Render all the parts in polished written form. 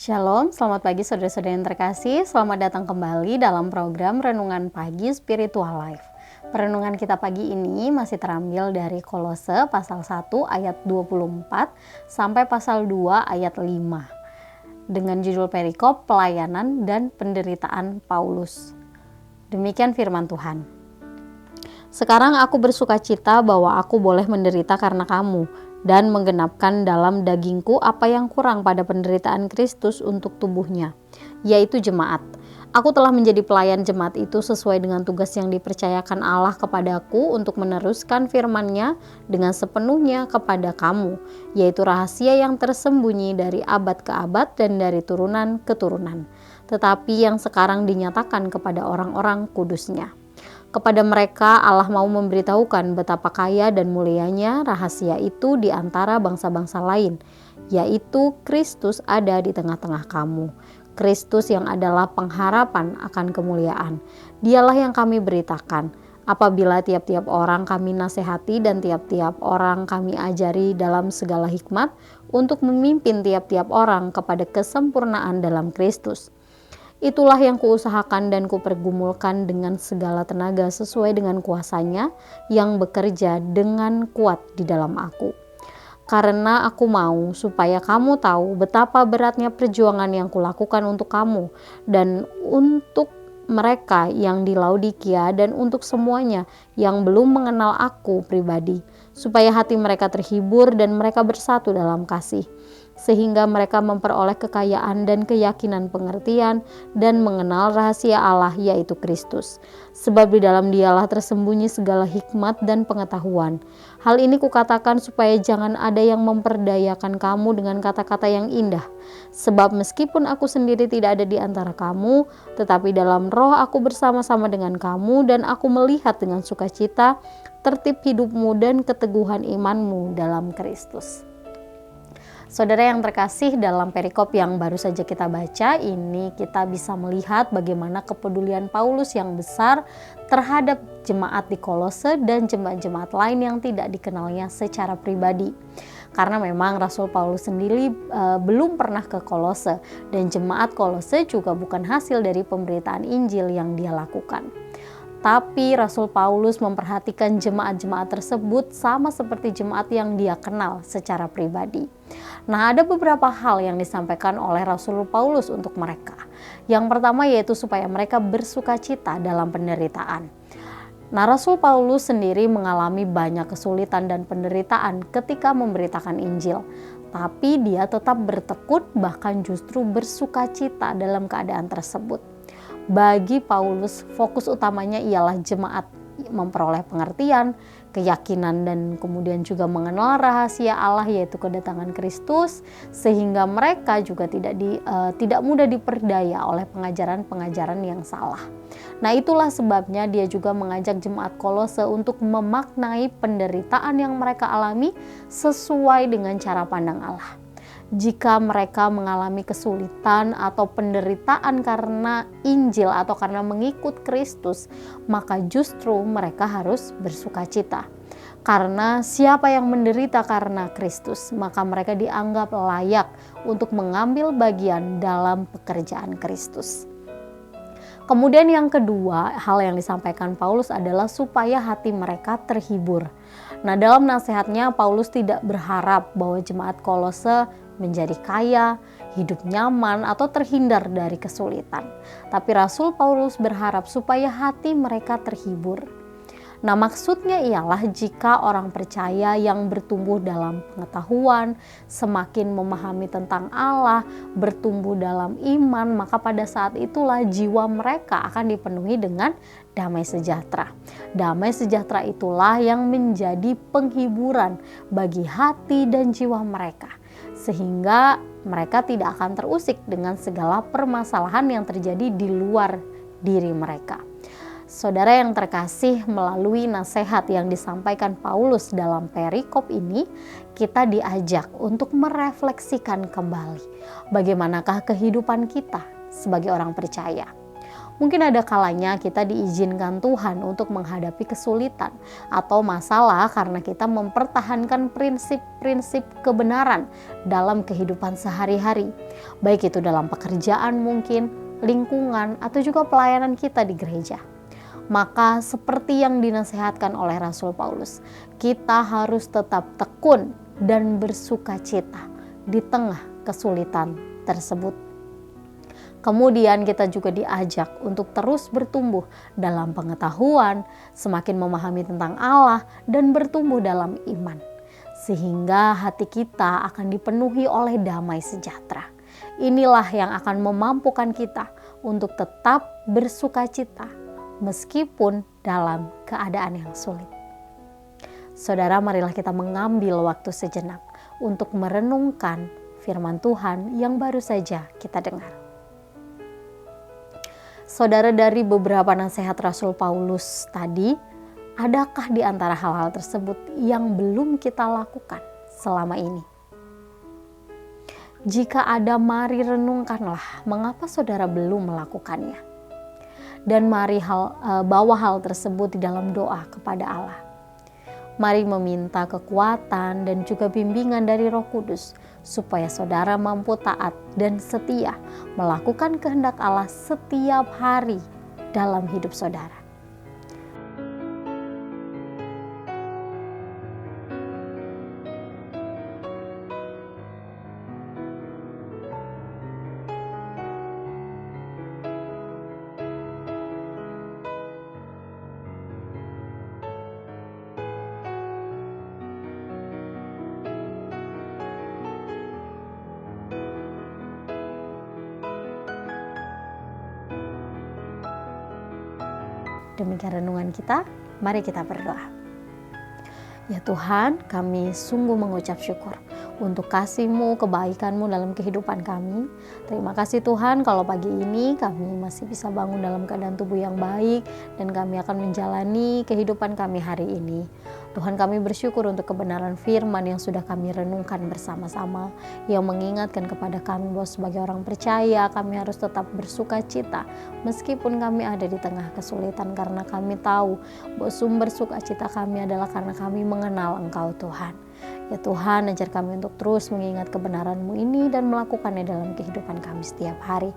Shalom, selamat pagi saudara-saudara yang terkasih. Selamat datang kembali dalam program Renungan Pagi Spiritual Life. Perenungan kita pagi ini masih terambil dari Kolose pasal 1 ayat 24 sampai pasal 2 ayat 5. Dengan judul perikop pelayanan dan penderitaan Paulus. Demikian firman Tuhan. Sekarang aku bersukacita bahwa aku boleh menderita karena kamu dan menggenapkan dalam dagingku apa yang kurang pada penderitaan Kristus untuk tubuhnya, yaitu jemaat. Aku telah menjadi pelayan jemaat itu sesuai dengan tugas yang dipercayakan Allah kepadaku untuk meneruskan firman-Nya dengan sepenuhnya kepada kamu, yaitu rahasia yang tersembunyi dari abad ke abad dan dari turunan ke turunan, tetapi yang sekarang dinyatakan kepada orang-orang kudus-Nya. Kepada mereka Allah mau memberitahukan betapa kaya dan mulianya rahasia itu di antara bangsa-bangsa lain, yaitu Kristus ada di tengah-tengah kamu. Kristus yang adalah pengharapan akan kemuliaan. Dialah yang kami beritakan. Apabila tiap-tiap orang kami nasihati dan tiap-tiap orang kami ajari dalam segala hikmat untuk memimpin tiap-tiap orang kepada kesempurnaan dalam Kristus. Itulah yang kuusahakan dan kupergumulkan dengan segala tenaga sesuai dengan kuasa-Nya yang bekerja dengan kuat di dalam aku. Karena aku mau supaya kamu tahu betapa beratnya perjuangan yang kulakukan untuk kamu dan untuk mereka yang di Laodikia dan untuk semuanya yang belum mengenal aku pribadi, supaya hati mereka terhibur dan mereka bersatu dalam kasih, sehingga mereka memperoleh kekayaan dan keyakinan pengertian dan mengenal rahasia Allah, yaitu Kristus. Sebab di dalam Dialah tersembunyi segala hikmat dan pengetahuan. Hal ini kukatakan supaya jangan ada yang memperdayakan kamu dengan kata-kata yang indah. Sebab meskipun aku sendiri tidak ada di antara kamu, tetapi dalam roh aku bersama-sama dengan kamu, dan aku melihat dengan sukacita tertib hidupmu dan keteguhan imanmu dalam Kristus. Saudara yang terkasih, dalam perikop yang baru saja kita baca ini kita bisa melihat bagaimana kepedulian Paulus yang besar terhadap jemaat di Kolose dan jemaat-jemaat lain yang tidak dikenalnya secara pribadi. Karena memang Rasul Paulus sendiri belum pernah ke Kolose, dan jemaat Kolose juga bukan hasil dari pemberitaan Injil yang dia lakukan. Tapi Rasul Paulus memperhatikan jemaat-jemaat tersebut sama seperti jemaat yang dia kenal secara pribadi. Nah, ada beberapa hal yang disampaikan oleh Rasul Paulus untuk mereka. Yang pertama yaitu supaya mereka bersukacita dalam penderitaan. Nah, Rasul Paulus sendiri mengalami banyak kesulitan dan penderitaan ketika memberitakan Injil. Tapi dia tetap bertekun, bahkan justru bersukacita dalam keadaan tersebut. Bagi Paulus, fokus utamanya ialah jemaat memperoleh pengertian, keyakinan, dan kemudian juga mengenal rahasia Allah, yaitu kedatangan Kristus, sehingga mereka juga tidak mudah diperdaya oleh pengajaran-pengajaran yang salah. Nah, itulah sebabnya dia juga mengajak jemaat Kolose untuk memaknai penderitaan yang mereka alami sesuai dengan cara pandang Allah. Jika mereka mengalami kesulitan atau penderitaan karena Injil atau karena mengikut Kristus, maka justru mereka harus bersukacita. Karena siapa yang menderita karena Kristus, maka mereka dianggap layak untuk mengambil bagian dalam pekerjaan Kristus. Kemudian yang kedua, hal yang disampaikan Paulus adalah supaya hati mereka terhibur. Nah, dalam nasihatnya Paulus tidak berharap bahwa jemaat Kolose menjadi kaya, hidup nyaman, atau terhindar dari kesulitan. Tapi Rasul Paulus berharap supaya hati mereka terhibur. Nah, maksudnya ialah jika orang percaya yang bertumbuh dalam pengetahuan, semakin memahami tentang Allah, bertumbuh dalam iman, maka pada saat itulah jiwa mereka akan dipenuhi dengan damai sejahtera. Damai sejahtera itulah yang menjadi penghiburan bagi hati dan jiwa mereka, sehingga mereka tidak akan terusik dengan segala permasalahan yang terjadi di luar diri mereka. Saudara yang terkasih, melalui nasihat yang disampaikan Paulus dalam perikop ini, kita diajak untuk merefleksikan kembali bagaimanakah kehidupan kita sebagai orang percaya. Mungkin ada kalanya kita diizinkan Tuhan untuk menghadapi kesulitan atau masalah karena kita mempertahankan prinsip-prinsip kebenaran dalam kehidupan sehari-hari. Baik itu dalam pekerjaan mungkin, lingkungan, atau juga pelayanan kita di gereja. Maka seperti yang dinasihatkan oleh Rasul Paulus, kita harus tetap tekun dan bersukacita di tengah kesulitan tersebut. Kemudian kita juga diajak untuk terus bertumbuh dalam pengetahuan, semakin memahami tentang Allah, dan bertumbuh dalam iman. Sehingga hati kita akan dipenuhi oleh damai sejahtera. Inilah yang akan memampukan kita untuk tetap bersukacita meskipun dalam keadaan yang sulit. Saudara, marilah kita mengambil waktu sejenak untuk merenungkan firman Tuhan yang baru saja kita dengar. Saudara, dari beberapa nasihat Rasul Paulus tadi, adakah di antara hal-hal tersebut yang belum kita lakukan selama ini? Jika ada, mari renungkanlah mengapa saudara belum melakukannya. Dan mari bawa hal tersebut di dalam doa kepada Allah. Mari meminta kekuatan dan juga bimbingan dari Roh Kudus supaya saudara mampu taat dan setia melakukan kehendak Allah setiap hari dalam hidup saudara. Demikian renungan kita, mari kita berdoa. Ya Tuhan, kami sungguh mengucap syukur untuk kasih-Mu, kebaikan-Mu dalam kehidupan kami. Terima kasih Tuhan kalau pagi ini kami masih bisa bangun dalam keadaan tubuh yang baik dan kami akan menjalani kehidupan kami hari ini. Tuhan, kami bersyukur untuk kebenaran firman yang sudah kami renungkan bersama-sama, yang mengingatkan kepada kami bahwa sebagai orang percaya kami harus tetap bersukacita meskipun kami ada di tengah kesulitan, karena kami tahu bahwa sumber sukacita kami adalah karena kami mengenal Engkau Tuhan. Ya Tuhan, ajar kami untuk terus mengingat kebenaran-Mu ini dan melakukannya dalam kehidupan kami setiap hari.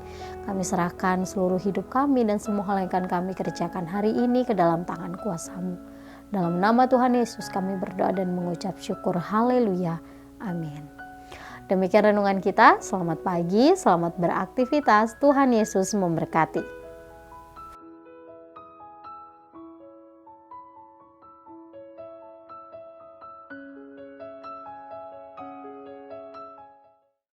Kami serahkan seluruh hidup kami dan semua hal yang akan kami kerjakan hari ini ke dalam tangan kuasa-Mu. Dalam nama Tuhan Yesus kami berdoa dan mengucap syukur. Haleluya. Amin. Demikian renungan kita. Selamat pagi, selamat beraktivitas. Tuhan Yesus memberkati.